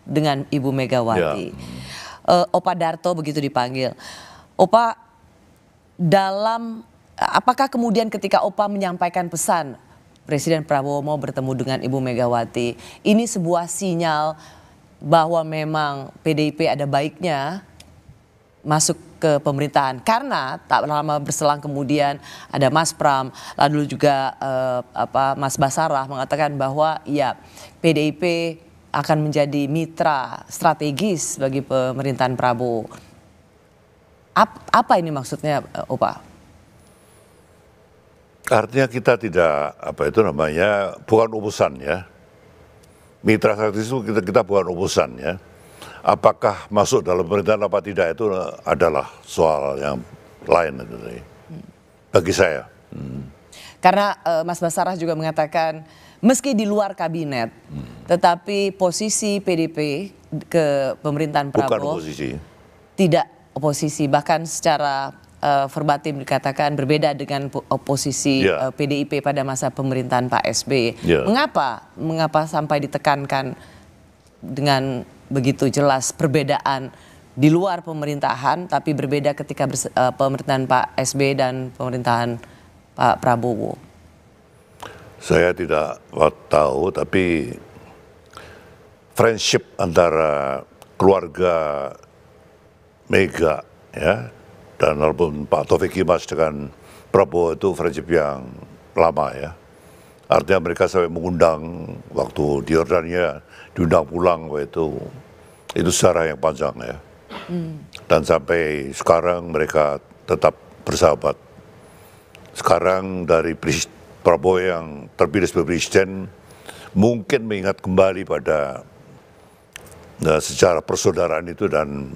dengan Ibu Megawati. Opa Darto begitu dipanggil. Opa, apakah kemudian ketika Opa menyampaikan pesan Presiden Prabowo mau bertemu dengan Ibu Megawati, ini sebuah sinyal bahwa memang PDIP ada baiknya masuk ke pemerintahan? Karena tak lama berselang kemudian ada Mas Pram, lalu juga Mas Basarah mengatakan bahwa ya PDIP akan menjadi mitra strategis bagi pemerintahan Prabowo. Apa ini maksudnya, Opa? Artinya kita tidak, bukan urusan ya. Mitra strategis itu kita bukan urusan ya. Apakah masuk dalam pemerintahan apa tidak itu adalah soal yang lain bagi saya. Karena Mas Basarah juga mengatakan meski di luar kabinet, tetapi posisi PDIP ke pemerintahan Prabowo tidak oposisi, bahkan secara verbatim dikatakan berbeda dengan oposisi PDIP pada masa pemerintahan Pak SBY. Mengapa sampai ditekankan dengan begitu jelas perbedaan di luar pemerintahan tapi berbeda ketika pemerintahan Pak SBY dan pemerintahan Pak Prabowo? Saya tidak tahu, tapi friendship antara keluarga Mega ya dan walaupun Pak Taufik Kimas dengan Prabowo itu friendship yang lama ya. Artinya mereka sampai mengundang waktu di Yordania, diundang pulang itu sejarah yang panjang ya. Dan sampai sekarang mereka tetap bersahabat. Sekarang dari Prabowo yang terpilih sebagai presiden mungkin mengingat kembali pada sejarah persaudaraan itu dan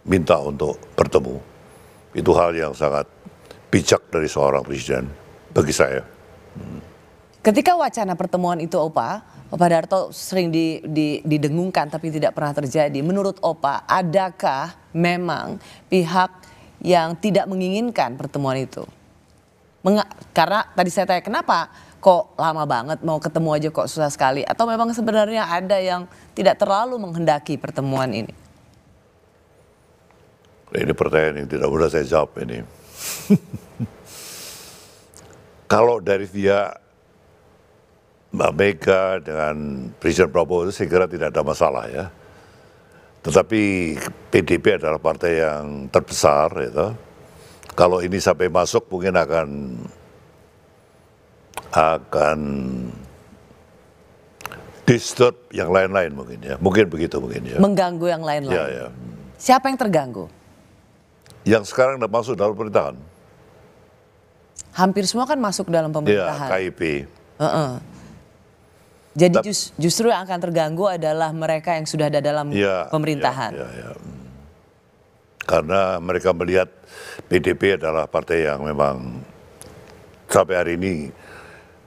minta untuk bertemu. Itu hal yang sangat bijak dari seorang presiden bagi saya. Ketika wacana pertemuan itu Opa Darto sering didengungkan tapi tidak pernah terjadi. Menurut Opa, adakah memang pihak yang tidak menginginkan pertemuan itu? Karena tadi saya tanya kenapa kok lama banget mau ketemu aja kok susah sekali. Atau memang sebenarnya ada yang tidak terlalu menghendaki pertemuan ini? Ini pertanyaan yang tidak mudah saya jawab ini. Kalau dari pihak Mbak Mega dengan Presiden Prabowo itu saya kira tidak ada masalah ya. Tetapi PDIP adalah partai yang terbesar gitu. Kalau ini sampai masuk mungkin akan disturb yang lain-lain mungkin ya. Mungkin begitu mungkin ya. Mengganggu yang lain-lain. Ya. Siapa yang terganggu? Yang sekarang sudah masuk dalam pemerintahan. Hampir semua kan masuk dalam pemerintahan. Ya, KIP. Jadi justru yang akan terganggu adalah mereka yang sudah ada dalam pemerintahan. Ya. Karena mereka melihat PDIP adalah partai yang memang sampai hari ini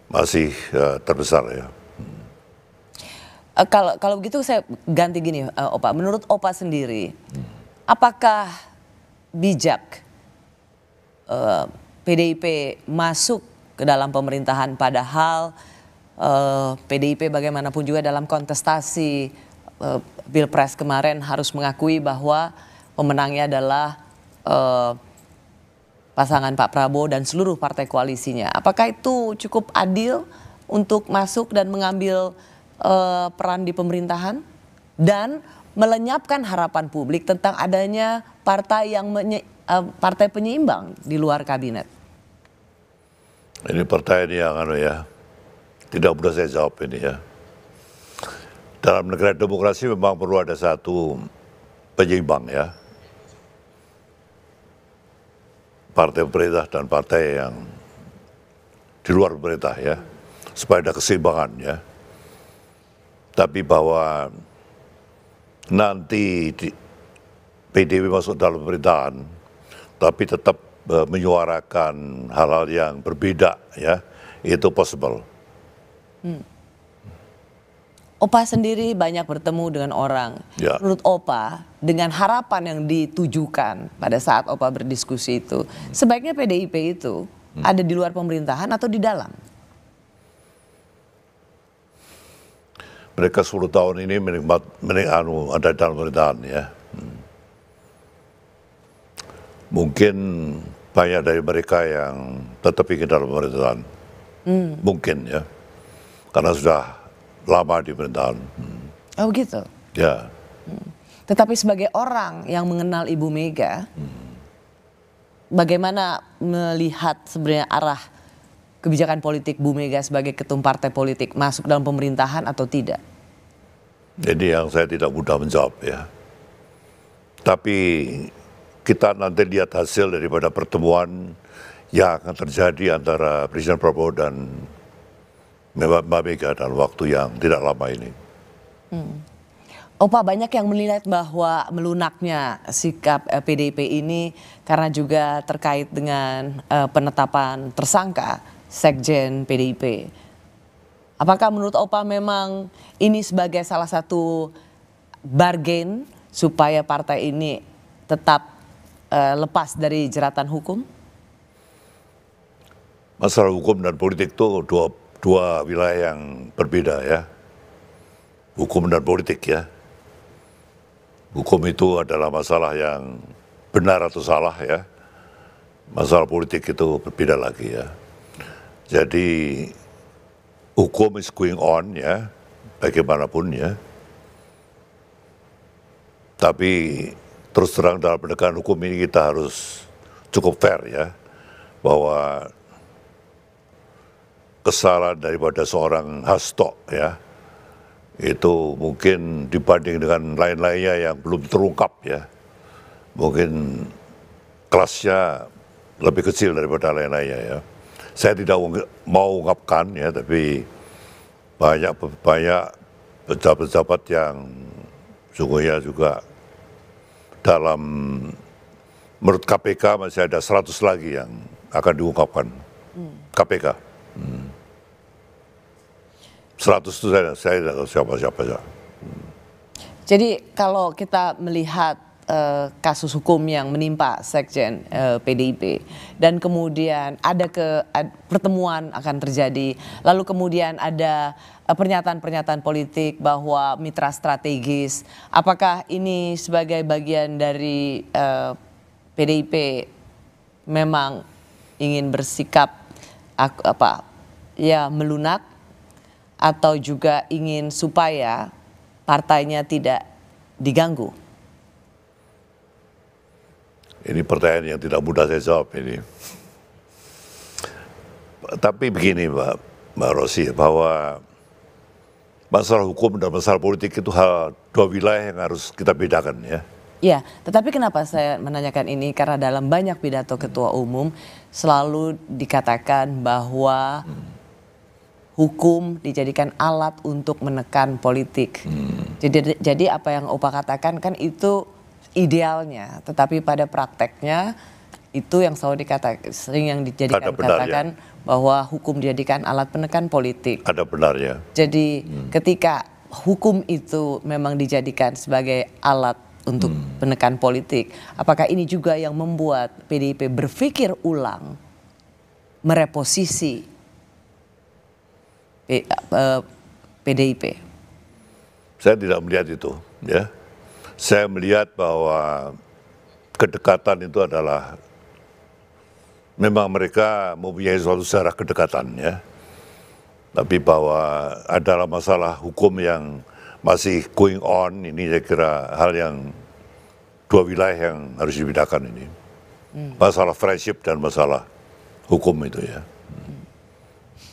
masih terbesar ya. Kalau begitu saya ganti gini, Opa. Menurut Opa sendiri, apakah bijak PDIP masuk ke dalam pemerintahan padahal PDIP bagaimanapun juga dalam kontestasi Pilpres kemarin harus mengakui bahwa pemenangnya adalah pasangan Pak Prabowo dan seluruh partai koalisinya. Apakah itu cukup adil untuk masuk dan mengambil peran di pemerintahan dan melenyapkan harapan publik tentang adanya partai partai penyeimbang di luar kabinet? Ini pertanyaan yang tidak mudah saya jawab ini ya. Dalam negara demokrasi memang perlu ada satu penyeimbang ya. Partai pemerintah dan partai yang di luar pemerintah ya. Supaya ada keseimbangan ya. Tapi bahwa nanti PDIP masuk dalam pemerintahan, tapi tetap menyuarakan hal-hal yang berbeda ya, itu possible. Opa sendiri banyak bertemu dengan orang. Ya. Menurut Opa, dengan harapan yang ditujukan pada saat Opa berdiskusi itu, sebaiknya PDIP itu ada di luar pemerintahan atau di dalam? mereka 10 tahun ini ada dalam pemerintahan ya. Mungkin banyak dari mereka yang tetap ingin dalam pemerintahan. Mungkin ya. Karena sudah lama di pemerintahan. Oh gitu? Ya. Tetapi sebagai orang yang mengenal Ibu Mega, bagaimana melihat sebenarnya arah kebijakan politik Bu Mega sebagai ketum partai politik masuk dalam pemerintahan atau tidak? Jadi yang saya tidak mudah menjawab ya. Tapi kita nanti lihat hasil daripada pertemuan yang akan terjadi antara Presiden Prabowo dan Mbak Mega dalam waktu yang tidak lama ini. Pak, banyak yang menilai bahwa melunaknya sikap PDIP ini karena juga terkait dengan penetapan tersangka Sekjen PDIP. Apakah menurut Opa memang ini sebagai salah satu bargain supaya partai ini tetap lepas dari jeratan hukum? Masalah hukum dan politik itu dua wilayah yang berbeda ya. Hukum dan politik ya. Hukum itu adalah masalah yang benar atau salah ya. Masalah politik itu berbeda lagi ya. Jadi hukum is going on ya, bagaimanapun ya. Tapi terus terang dalam penegakan hukum ini kita harus cukup fair ya. Bahwa kesalahan daripada seorang Hasto ya, itu mungkin dibanding dengan lain-lainnya yang belum terungkap ya, mungkin kelasnya lebih kecil daripada lain-lainnya ya. Saya tidak mau ungkapkan ya, tapi banyak pejabat-pejabat yang sungguhnya juga dalam, menurut KPK masih ada 100 lagi yang akan diungkapkan KPK. 100 itu saya tidak tahu siapa-siapa ya. Jadi kalau kita melihat kasus hukum yang menimpa Sekjen PDIP dan kemudian ada pertemuan akan terjadi, lalu kemudian ada pernyataan-pernyataan politik bahwa mitra strategis, apakah ini sebagai bagian dari PDIP memang ingin bersikap melunak atau juga ingin supaya partainya tidak diganggu? Ini pertanyaan yang tidak mudah saya jawab ini. Tapi begini Mbak Rosi, bahwa masalah hukum dan masalah politik itu dua wilayah yang harus kita bedakan ya. Ya, tetapi kenapa saya menanyakan ini? Karena dalam banyak pidato ketua umum selalu dikatakan bahwa hukum dijadikan alat untuk menekan politik. Jadi apa yang Opa katakan kan itu idealnya, tetapi pada prakteknya itu yang selalu dikatakan bahwa hukum dijadikan alat penekan politik. Ada benarnya. Jadi ketika hukum itu memang dijadikan sebagai alat untuk penekan politik, apakah ini juga yang membuat PDIP berpikir ulang mereposisi PDIP? Saya tidak melihat itu ya. Saya melihat bahwa kedekatan itu adalah memang mereka mempunyai suatu sejarah kedekatan ya. Tapi bahwa adalah masalah hukum yang masih going on, ini saya kira hal yang dua wilayah yang harus dibedakan ini. Masalah friendship dan masalah hukum itu ya.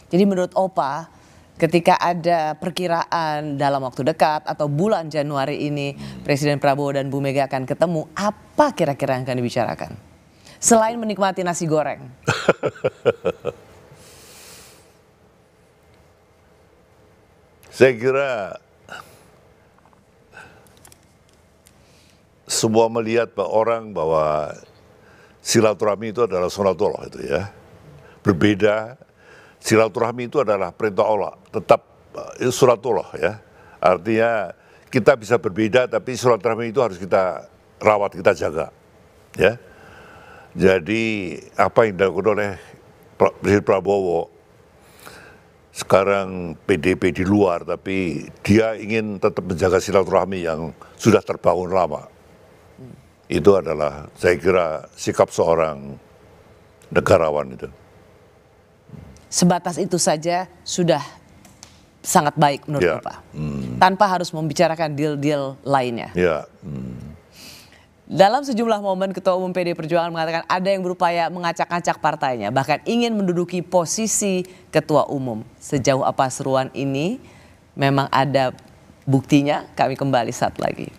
Jadi menurut Opa, ketika ada perkiraan dalam waktu dekat atau bulan Januari ini Presiden Prabowo dan Bu Mega akan ketemu, apa kira-kira yang akan dibicarakan? Selain menikmati nasi goreng. Saya kira semua melihat bahwa silaturahmi itu adalah sunatullah itu ya. Berbeda, silaturahmi itu adalah perintah Allah, tetap sunatullah ya. Artinya kita bisa berbeda tapi silaturahmi itu harus kita rawat, kita jaga ya. Jadi apa yang dilakukan oleh Presiden Prabowo, sekarang PDP di luar, tapi dia ingin tetap menjaga silaturahmi yang sudah terbangun lama. Itu adalah, saya kira, sikap seorang negarawan itu. Sebatas itu saja sudah sangat baik menurut Bapak. Tanpa harus membicarakan deal-deal lainnya. Ya. Dalam sejumlah momen Ketua Umum PDI Perjuangan mengatakan ada yang berupaya mengacak-acak partainya, bahkan ingin menduduki posisi Ketua Umum. Sejauh apa seruan ini? Memang ada buktinya? Kami kembali saat lagi.